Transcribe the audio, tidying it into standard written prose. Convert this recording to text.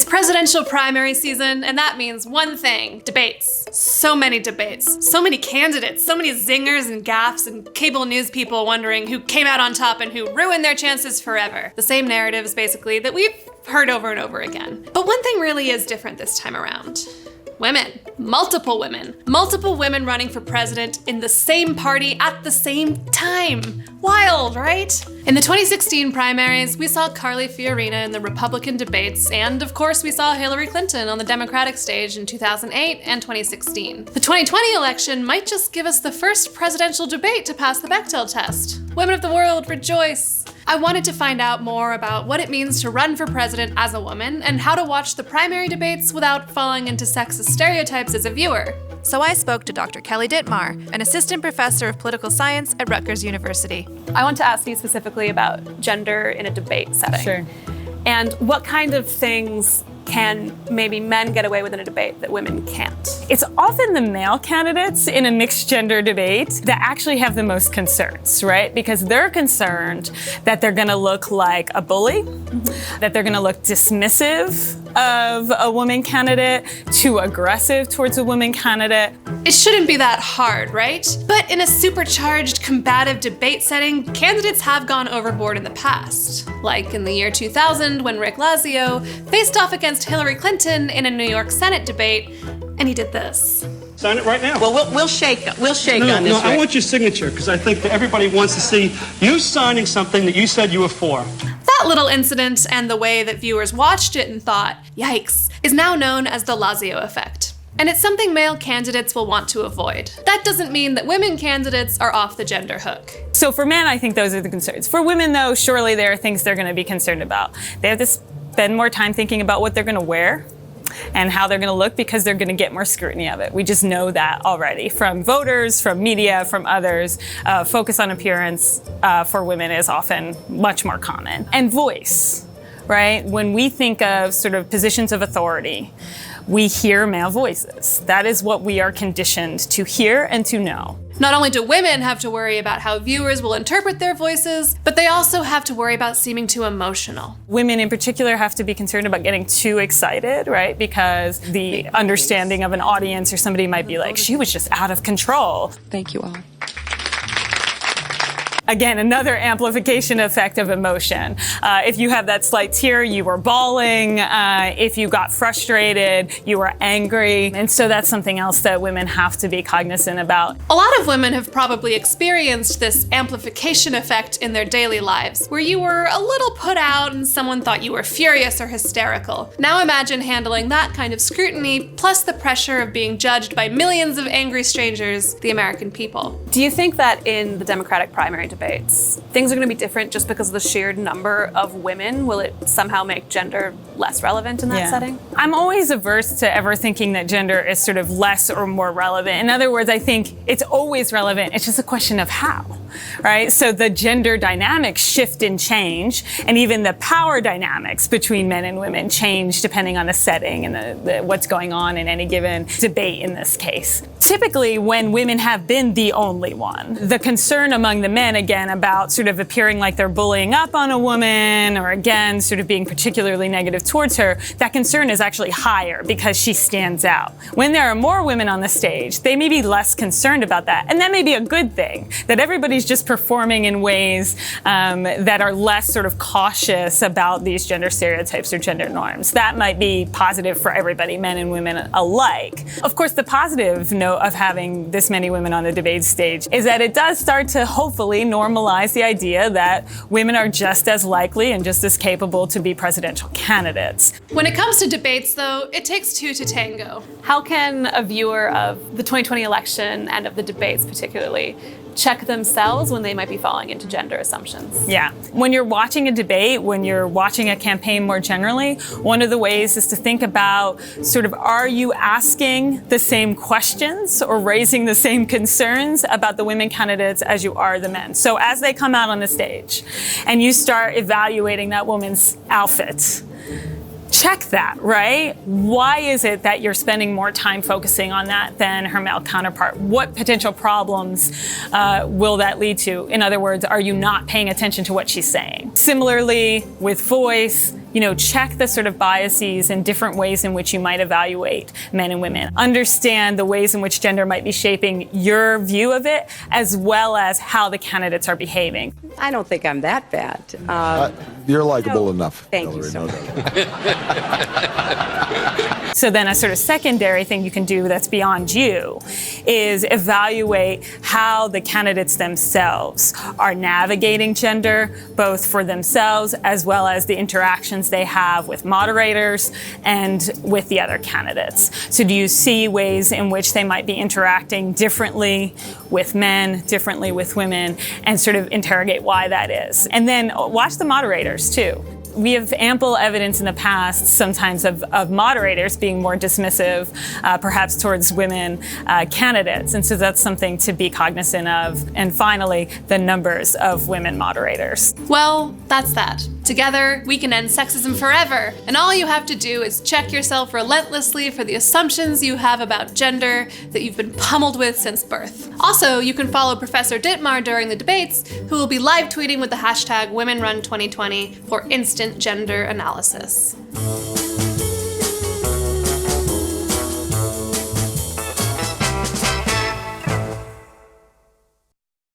presidential primary season, and that means one thing: debates. So many debates, so many candidates, so many zingers and gaffes and cable news people wondering who came out on top and who ruined their chances forever. The same narratives, basically, that we've heard over and over again. But one thing really is different this time around. Women. Multiple women. Multiple women running for president in the same party at the same time. Wild, right? In the 2016 primaries, we saw Carly Fiorina in the Republican debates, and of course we saw Hillary Clinton on the Democratic stage in 2008 and 2016. The 2020 election might just give us the first presidential debate to pass the Bechdel test. Women of the world, rejoice! I wanted to find out more about what it means to run for president as a woman and how to watch the primary debates without falling into sexist stereotypes as a viewer. So I spoke to Dr. Kelly Dittmar, an assistant professor of political science at Rutgers University. I want to ask you specifically about gender in a debate setting. Sure. And what kind of things can maybe men get away with in a debate that women can't? It's often the male candidates in a mixed gender debate that actually have the most concerns, right? Because they're concerned that they're gonna look like a bully, that they're gonna look dismissive of a woman candidate, too aggressive towards a woman candidate. It shouldn't be that hard, right? But in a supercharged, combative debate setting, candidates have gone overboard in the past. Like in the year 2000 when Rick Lazio faced off against Hillary Clinton in a New York Senate debate, and he did this. Sign it right now. Well, we'll shake on this. No, I want your signature because I think that everybody wants to see you signing something that you said you were for. That little incident and the way that viewers watched it and thought, yikes, is now known as the Lazio Effect. And it's something male candidates will want to avoid. That doesn't mean that women candidates are off the gender hook. So for men, I think those are the concerns. For women, though, surely there are things they're gonna be concerned about. They have to spend more time thinking about what they're gonna wear and how they're gonna look because they're gonna get more scrutiny of it. We just know that already from voters, from media, from others. Focus on appearance for women is often much more common. And voice, right? When we think of sort of positions of authority, we hear male voices. That is what we are conditioned to hear and to know. Not only do women have to worry about how viewers will interpret their voices, but they also have to worry about seeming too emotional. Women in particular have to be concerned about getting too excited, right? Because the understanding of an audience or somebody might be like, she was just out of control. Thank you all. Again, another amplification effect of emotion. If you have that slight tear, you were bawling. If you got frustrated, you were angry. And so that's something else that women have to be cognizant about. A lot of women have probably experienced this amplification effect in their daily lives, where you were a little put out and someone thought you were furious or hysterical. Now imagine handling that kind of scrutiny, plus the pressure of being judged by millions of angry strangers, the American people. Do you think that in the Democratic primary debates, things are going to be different just because of the sheer number of women? Will it somehow make gender less relevant in that setting? I'm always averse to ever thinking that gender is sort of less or more relevant. In other words, I think it's always relevant. It's just a question of how, right? So the gender dynamics shift and change, and even the power dynamics between men and women change depending on the setting and what's going on in any given debate in this case. Typically, when women have been the only one, the concern among the men, again, about sort of appearing like they're bullying up on a woman, or again, sort of being particularly negative towards her, that concern is actually higher because she stands out. When there are more women on the stage, they may be less concerned about that. And that may be a good thing, that everybody's just performing in ways that are less sort of cautious about these gender stereotypes or gender norms. That might be positive for everybody, men and women alike. Of course, the positive note of having this many women on the debate stage is that it does start to hopefully normalize the idea that women are just as likely and just as capable to be presidential candidates. When it comes to debates, though, it takes two to tango. How can a viewer of the 2020 election and of the debates particularly check themselves when they might be falling into gender assumptions? Yeah. When you're watching a debate, when you're watching a campaign more generally, one of the ways is to think about sort of, are you asking the same questions or raising the same concerns about the women candidates as you are the men? So as they come out on the stage and you start evaluating that woman's outfit, check that, right? Why is it that you're spending more time focusing on that than her male counterpart? What potential problems will that lead to? In other words, are you not paying attention to what she's saying? Similarly, with voice, check the sort of biases and different ways in which you might evaluate men and women. Understand the ways in which gender might be shaping your view of it, as well as how the candidates are behaving. I don't think I'm that bad. You're likable enough. Thank you so much. So then a sort of secondary thing you can do that's beyond you is evaluate how the candidates themselves are navigating gender, both for themselves as well as the interactions they have with moderators and with the other candidates. So do you see ways in which they might be interacting differently with men, differently with women, and sort of interrogate why that is? And then watch the moderators too. We have ample evidence in the past sometimes of moderators being more dismissive, perhaps towards women candidates. And so that's something to be cognizant of. And finally, the numbers of women moderators. Well, that's that. Together, we can end sexism forever. And all you have to do is check yourself relentlessly for the assumptions you have about gender that you've been pummeled with since birth. Also, you can follow Professor Dittmar during the debates, who will be live tweeting with the hashtag WomenRun2020 for instant gender analysis.